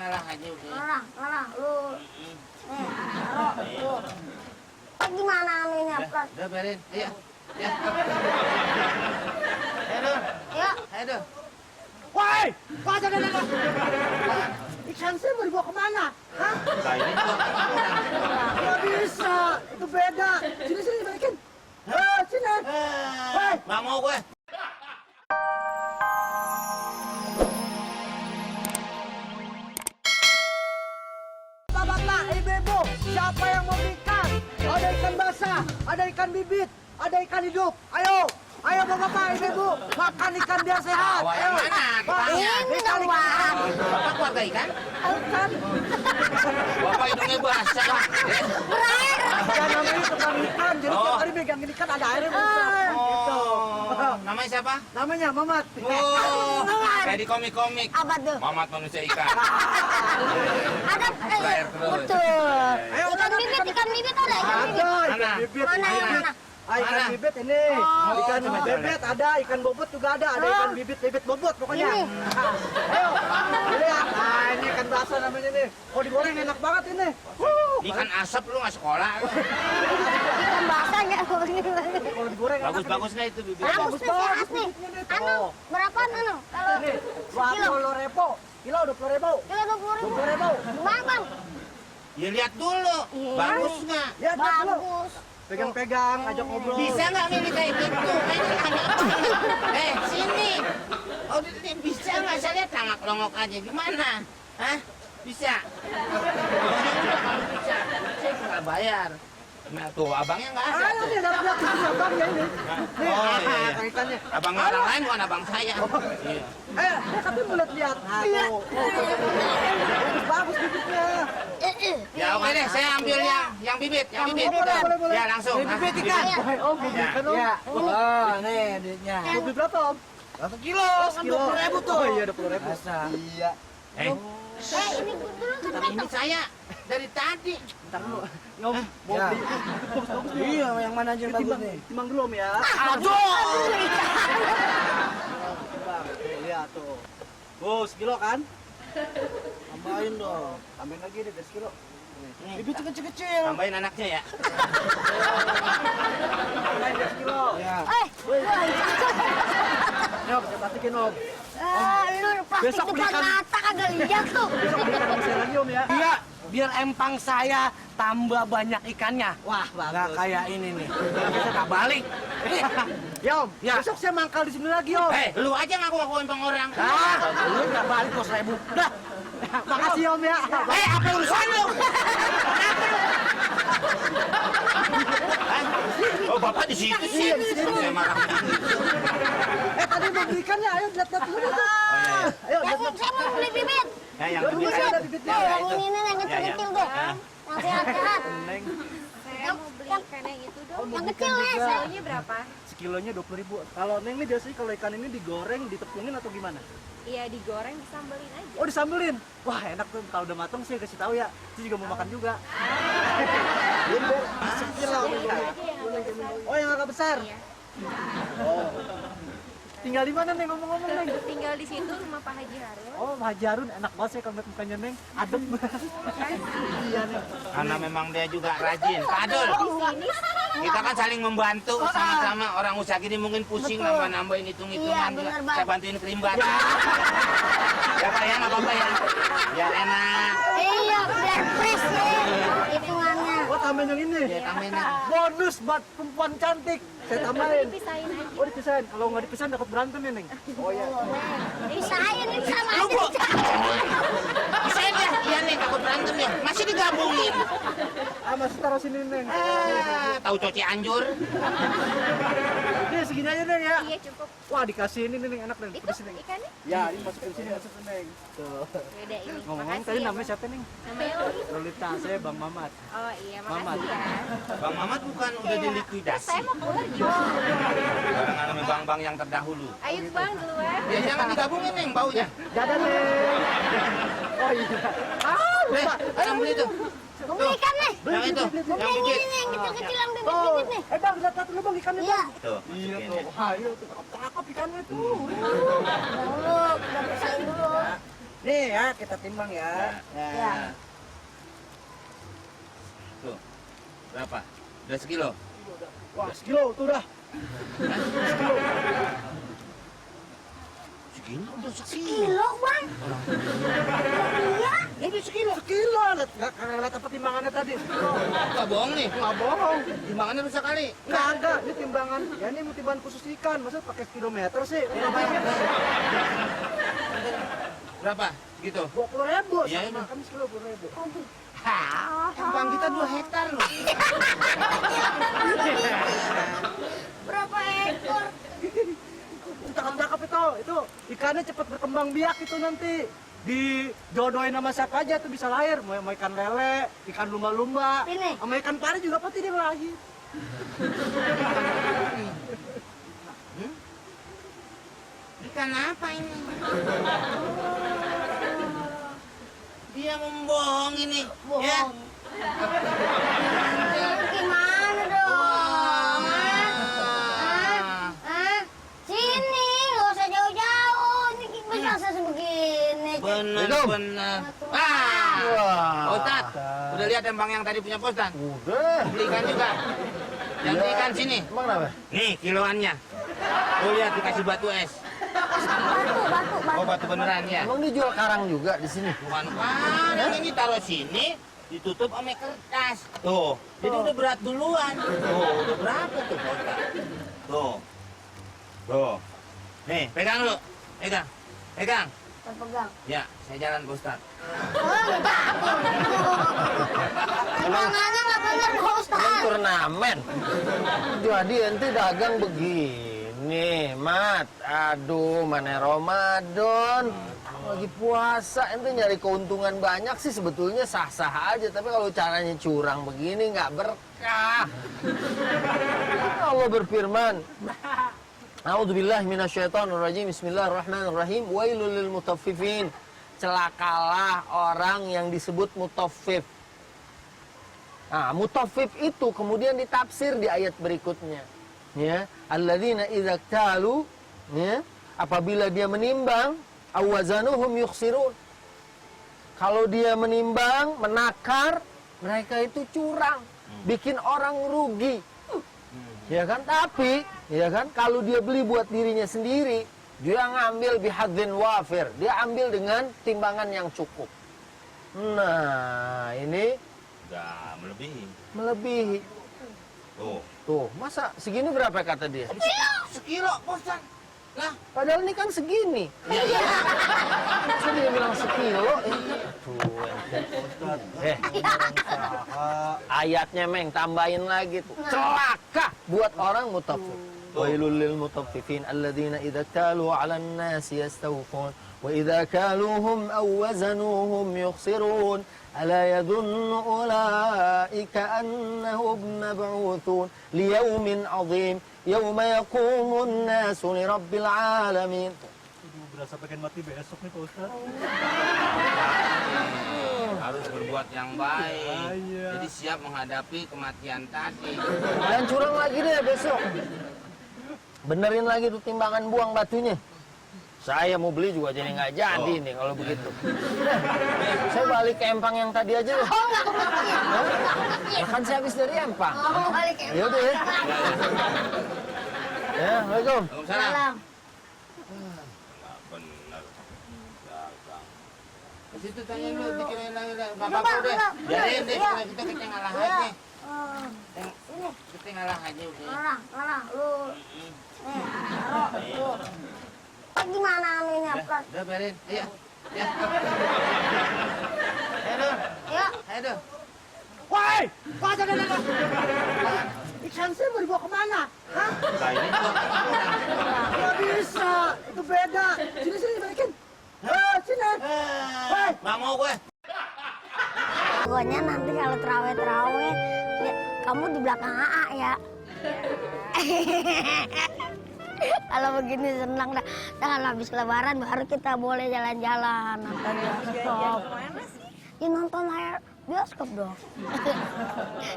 ngalah aja udah. Ngalah, lu. Lu. Gimana anunya, Plat? Udah biarin, ayo. Ya. Ayo. Ya. Ayo. Woi, kok ada. Ikan saya mau dibawa kemana? Hah? Ini Nggak bisa, itu beda. Sini balikin. Sini. Woi, nggak mau gue. Bapak, ibu-ibu, siapa yang mau ikan? Ada ikan basah, ada ikan bibit, ada ikan hidup. Ayo bapak, ibu-ibu, makan ikan biar sehat. Bawa yang mana? Tukangnya. Ini dong, Wak. Bapak keluarga ikan? Ikan. Bapak hidungnya basah. Berair. Ya namanya tukang ikan, jadi tiap hari megangin ikan ada airnya besar. Gitu. Namanya siapa? Namanya Mamat. Oh, kayak di komik-komik. Apa tuh? Mamat manusia ikan. Ada. Berair terus. Betul. Ayo, Ikan bibit ada. Ada ikan bibit. Mana? Ikan bibit ini, ikan bebet ada, ikan bobot juga ada ikan bibit bobot pokoknya. Ini. Ayo, lihat. Nah ini ikan basah namanya nih. Oh digoreng enak banget ini. Ikan asap lu nggak sekolah. Ikan basah nggak? Kalau digoreng enak. Bagus nggak itu bibit? Bagus tuh, sehat nih. Anu, berapaan anu? Kalau Ini 20.000, kilo 20.000. kilo 20.000. 20.000. Gimana, Bang? Ya lihat dulu. Iya. Bagus nggak? Lihat dulu. Bagus. Pegang-pegang, ajak ngobrol. Bisa nggak milih kayak gitu? Sini. Oh, bisa nggak? Saya lihat tangak longok aja. Gimana? Hah? Bisa? Kalau bisa, saya nggak bayar. Nah, tuh abangnya nggak ada. Ayo nih, lihat di abangnya ini. Nih, Oh, iya. ikannya. Abang orang lain bukan abang saya. Iya. Tapi lihat. Tuh. Bagus bibitnya. Ya oke deh, saya ambil yang bibit, yang bibit. Boleh. Ya langsung. Bibit ikan. Om, bibit ikan om. Oh, nih duitnya. Bibit berapa om? Berapa kilo? Kan 20.000 tuh. Oh iya 20.000. Iya. Ini dulu Tapi ini saya dari tadi. Ntar dulu. Om, mau beli. Bagus nih. Iya, yang mana aja yang bagus nih? Timbang dulu om ya. Aduh. Timbang. Tuh, lihat tuh. Oh, sekilo kan? Tambahin dong. Tambahin lagi deh, 10 kilo. Bibit kecil-kecil. Tambahin anaknya ya. Tambahin 10 kilo. Ya. Om, saya plastikin om. lu plastik Besok depan belikan. mata kagak lihat tuh. Besok beli abang saya lagi om ya. Iya, biar empang saya tambah banyak ikannya. Wah, Nggak bagus. kayak ini nih. Kita nggak balik. Ya om, Ya. besok saya mangkal di sini lagi om. Lu aja ngaku-ngakuin bang orang. Lu nggak balik kok 1.000. Dah. Makasih om ya. Apa urusan lu? Oh, bapak di situ sih. Saya marah. Tadi mau beli ikannya, ayo lihat dulu. Ayo lihat. Saya mau beli bibit. Ya, yang Dulu bibit. ada bibitnya. Tuh, yang ini nih, yang kecil-kecil tuh. Yang sehat-sehat. Neng, Saya mau beli ikan yang itu dong. Yang kecil nih. Kilonya berapa? sekilonya 20.000. Kalau Neng ini biasanya kalau ikan ini digoreng, ditepungin atau gimana? Iya digoreng disambelin aja. Oh disambelin. Wah enak tuh kalau udah matang sih kasih tahu ya. Itu juga mau makan juga. Sekilo. Oh yang agak besar. Iya. Oh. Tinggal di mana Neng ngomong-ngomong Neng? Tinggal di situ rumah Pak Haji Harun. Oh Haji Harun enak banget sih kalau lihat mukanya Neng. Adem. Iya Neng. Karena memang dia juga rajin. Pak Adul, Di sini kita kan saling membantu sama-sama. Orang usaha gini mungkin pusing nambah-nambahin hitung-hitungan. Iya, benar, Saya Bang. bantuin kerimbat. Ya Pak ya, nggak apa-apa ya. Biar enak. Iya, biar fresh ya hitungannya. Oh tambahin yang ini. Ya tambahin. Bonus buat perempuan cantik. Saya tambahin. pisahin aja. Oh dipisahin. Kalau nggak dipisahin dapat berantem ya Neng. Oh iya. Pisahin ini sama Lu, Bu. aja. Bisa ya? Iya nih, takut berantem ya. Masih digabungin. Masih taruh sini Neng. Tahu coci anjur. Nih segini aja Neng ya. Iya cukup. Wah dikasih ini Neng enak Neng. Itu Pedes Neng. ikannya Ya ini masukin sini masukin Neng. Tuh. beda ini. Ngomong Makasih tadi ya, namanya Bang. siapa Neng? Namanya Loli. Lolita, saya Bang Mamat. Oh iya Mamat. makasih ya. Bang Mamat bukan udah Iya. dilikuidasi. Saya mau keluar juga. Barengan sama bang-bang yang terdahulu. Ayo bang duluan. Ya jangan digabungin Neng baunya. Dadah Neng. Oh iya. Lupa. Yang beli tuh. Mau beli ikan nih. Yang itu, Mau yang beli bibit. ini nih, yang kecil-kecil yang Tuh. bibit-bibit nih. Bang, lihat satu dulu Bang ikannya Iya. Bang. Tuh, Iya masukin tuh. ya. Wah, iya tuh. Cakep ikannya tuh. Dulu, udah pisahin dulu. Nih ya, kita timbang ya. Ya. Tuh. Berapa? Udah sekilo? Wah, sekilo tuh dah. Segini udah Kilo, Bang. Iya. Ini sekilo. Sekilo. Nggak lihat apa timbangannya tadi. Sekilo. Nggak bohong nih. Nggak bohong. Timbangannya rusak kali. Kagak, ini timbangan. Ya ini timbangan khusus ikan. Masa pakai kilometer sih? Berapa? Gitu. 20.000. Iya, Sama ini. kami sekilo 20.000. Timbang kita 2 hektar loh. Berapa ekor? Cakep-cakep itu ikannya cepat berkembang biak itu nanti. Dijodohin sama siapa aja tuh bisa lahir. Mau ikan lele, ikan lumba-lumba, Ini. sama ikan pari juga pasti dia lahir. Ikan apa ini? Dia membohong ini. Ya. Bohong. Gimana dong? Hah? Sini, nggak usah jauh-jauh. Ini bisa sebegini. Bener-bener. Ah. Ustad, udah lihat empang yang tadi punya Postan? Udah. Beli ikan juga. Yang beli ikan sini. Emang kenapa? Nih kiloannya. Tuh lihat dikasih batu es. Batu. Oh batu beneran ya. Emang dijual karang juga di sini? Bukan yang ini taruh sini, ditutup sama kertas. Tuh, jadi udah berat duluan. Tuh, udah berapa tuh Postan? Tuh. Tuh. Nih, pegang dulu. Pegang. Terpegang. Ya, saya jalan Postan. Oh, enggak. Timbangannya nggak bener, Pak Emang Ustaz. turnamen. Jadi ente dagang begini, Mat. Aduh, mana Ramadan. Lagi puasa, ente nyari keuntungan banyak sih sebetulnya sah-sah aja. Tapi kalau caranya curang begini nggak berkah. Allah berfirman. A'udzubillahi minasyaitonirrajim. Bismillahirrahmanirrahim. Wailul lil mutaffifin. Celakalah orang yang disebut mutaffif. Nah, mutaffif itu kemudian ditafsir di ayat berikutnya. Ya, alladzina idza iktalu, ya, apabila dia menimbang, awazanuhum yukhsirun. Kalau dia menimbang, menakar, mereka itu curang, bikin orang rugi. Ya kan? Tapi, ya kan, kalau dia beli buat dirinya sendiri, dia ngambil bihadzin wafir. Dia ambil dengan timbangan yang cukup. Nah, ini Udah melebihi. melebihi. Tuh. Tuh, masa segini berapa kata dia? Sekilo, Postan. Lah, Padahal ini kan segini. Masa dia bilang sekilo? Ayatnya Meng, tambahin lagi tuh. Celaka buat orang mutaffif. Wailul lil mutaffifin alladzina idza kalu 'alan nasi yastawfun wa idza kaluhum aw wazanuhum yukhsirun. ألا يظن أولئك أنهم مبعوثون ليوم عظيم يوم يقوم الناس لرب العالمين. Berasa pengen mati besok nih Pak Ustaz. harus berbuat yang baik. Jadi siap menghadapi kematian tadi. Dan curang lagi deh besok. Benerin lagi tuh timbangan buang batunya. Saya mau beli juga jadi nggak jadi nih kalau begitu. Saya balik ke empang yang tadi aja deh. Oh, nggak kemana. Makan saya habis dari empang. Oh, balik ya. Ya udah ya. Ya, Assalamualaikum. Waalaikumsalam. Salam. Nggak benar. Dagang. Ke situ tanya dulu, dikirain lagi. Bapak udah. Biarin deh, kita ngalah aja. Ini, Kita ngalah aja udah. ngalah, lu. Lu. Gimana aminnya, Pras? Udah biarin. Ayo. Ya. Ya. Ayo. Woi, ada. Ikan saya mau dibawa kemana? Hah? Nah, ini juga. Nggak bisa, itu beda. Sini balikin. Sini. Nggak mau gue. Pokoknya nanti kalau terawih, ya, kamu di belakang AA ya. Kalau begini senang dah. Dengan habis lebaran baru kita boleh jalan-jalan nonton bioskop. Ya nonton layar bioskop dong.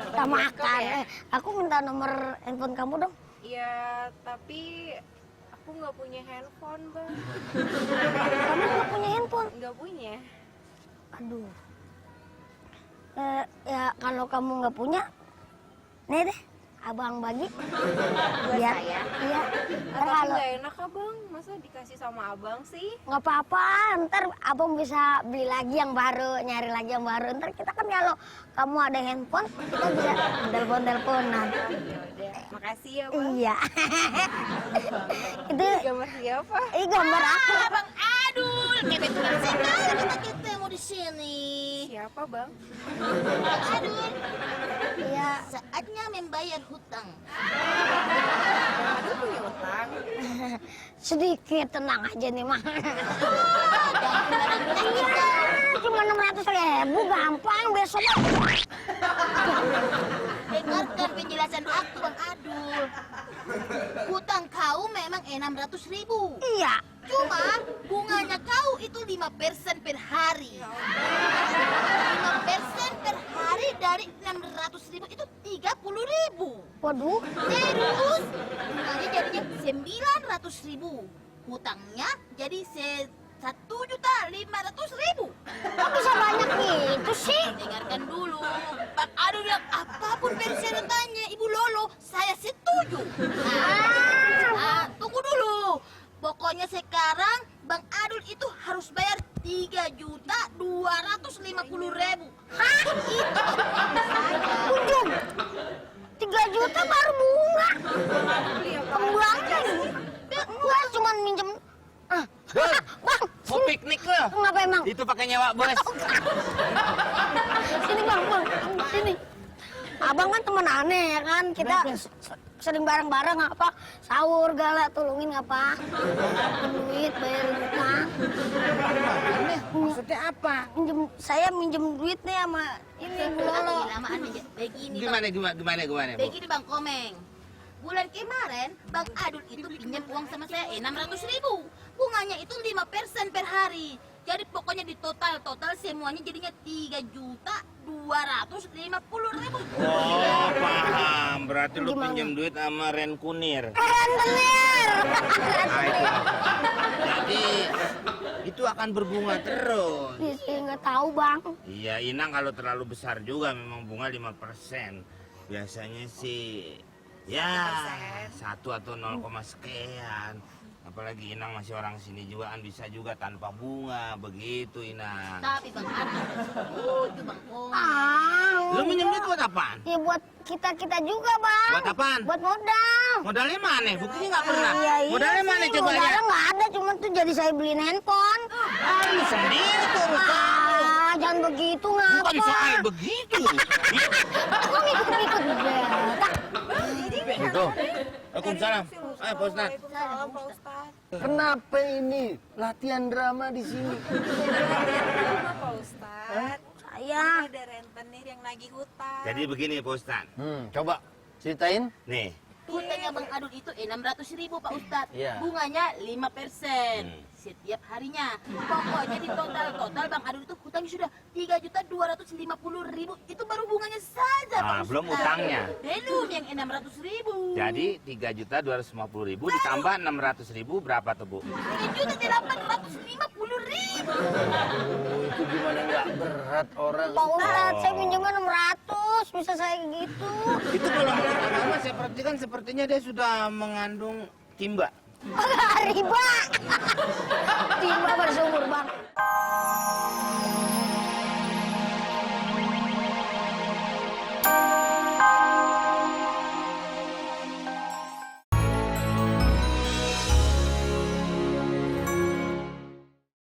Kita makan. Aku minta nomor handphone kamu dong. Ya, tapi aku Aku nggak punya handphone, Bang. Kamu nggak punya handphone? Nggak punya. Aduh. Ya kalau kamu nggak punya, nih deh, abang bagi. Biar saya? Iya. Ntar Tapi kalau nggak enak, Abang. Masa dikasih sama abang sih? nggak apa-apa, ntar abang bisa beli lagi yang baru, nyari lagi yang baru. Ntar kita kan kalau kamu ada handphone, kita bisa telepon-teleponan. Yaudah. Makasih ya, Bang. Iya. Itu Gambar siapa? gambar aku. Bang Adul, kebetulan sekali kita ketemu di sini. Siapa, Bang? Bang Adul, Iya. saatnya membayar hutang. Aduh, punya utang. Sedikit, tenang aja nih, Mah. Jangan barang kita. Cuma 600.000, gampang, besok. Dengarkan penjelasan aku, Bang Adul. Hutang kau memang 600.000. Iya. Cuma bunganya kau itu 5% per hari. 5% per hari dari 600.000 itu 30.000. Waduh. Terus bunganya jadinya 900.000. Hutangnya jadi 1.500.000. Kok bisa banyak gitu sih? Dengarkan dulu. Bang Adul bilang apapun persyaratannya Ibu Lolo, saya setuju. Tunggu dulu. Pokoknya sekarang Bang Adul itu harus bayar 3.250.000. Hah? Itu Ujung. 3 juta baru bunga. Kembangnya ini. Gua cuma minjem. Bang, Bang, mau piknik lo? ngapa emang? Itu pakai nyewa bos. Sini bang, sini. Abang kan temen aneh ya kan, kita sering bareng-bareng apa, sahur gala, tolongin apa, duit, bayarin utang. Maksudnya apa? Saya minjem duit nih sama ini Bu Lolo. lamaan aja. Begini Gimana? Begini Bang Komeng. Bulan kemarin Bang Adul itu pinjam uang sama saya 600.000. Bunganya itu 5% per hari. Jadi pokoknya di total semuanya jadinya 3.250.000. Oh, paham. Berarti lu Gimana? pinjam duit sama rentenir. Rentenir. Nah, itu. Jadi itu akan berbunga terus. Saya nggak tahu bang. Iya, Inang kalau terlalu besar juga memang bunga 5%. Biasanya sih ya 1 atau 0, sekian. Apalagi Inang masih orang sini juga kan bisa juga tanpa bunga begitu Inang. Tapi Bang Adul setuju Bang Komeng. Lu minjem duit buat apaan? Ya buat kita juga bang. Buat apaan? Buat modal. Modalnya mana? Buktinya nggak pernah. Iya, Modalnya mana sih, coba modalnya ya? nggak ada, cuma tuh jadi saya beliin handphone. Lu sendiri tuh urusan. Jangan begitu Bukan ngapa? soal begitu. Kok ngikut-ngikut betak? Gitu. Waalaikumsalam. Pak Ustadz. Waalaikumsalam, Pak Ustadz. Kenapa ini latihan drama di sini? Kenapa, Pak Ustadz? Saya Ada rentenir yang nagih hutang. Jadi begini Pak Ustadz. Coba ceritain. Nih, Hutangnya Bang Adul itu 600.000 Pak Ustadz. Iya. Bunganya 5% setiap harinya. Pokoknya di total Bang Adul itu hutangnya sudah 3.250.000. Itu baru bunganya saja Pak Ustadz. belum utangnya. Belum yang 600.000. Jadi 3.250.000 ditambah 600.000 berapa tuh Bu? 3.850.000. Itu gimana nggak berat orang? Pak Ustadz, saya pinjamnya 600, bisa saya gitu. Itu kalau menurut agama saya perhatikan sepertinya dia sudah mengandung timba. Riba. Timba bersumur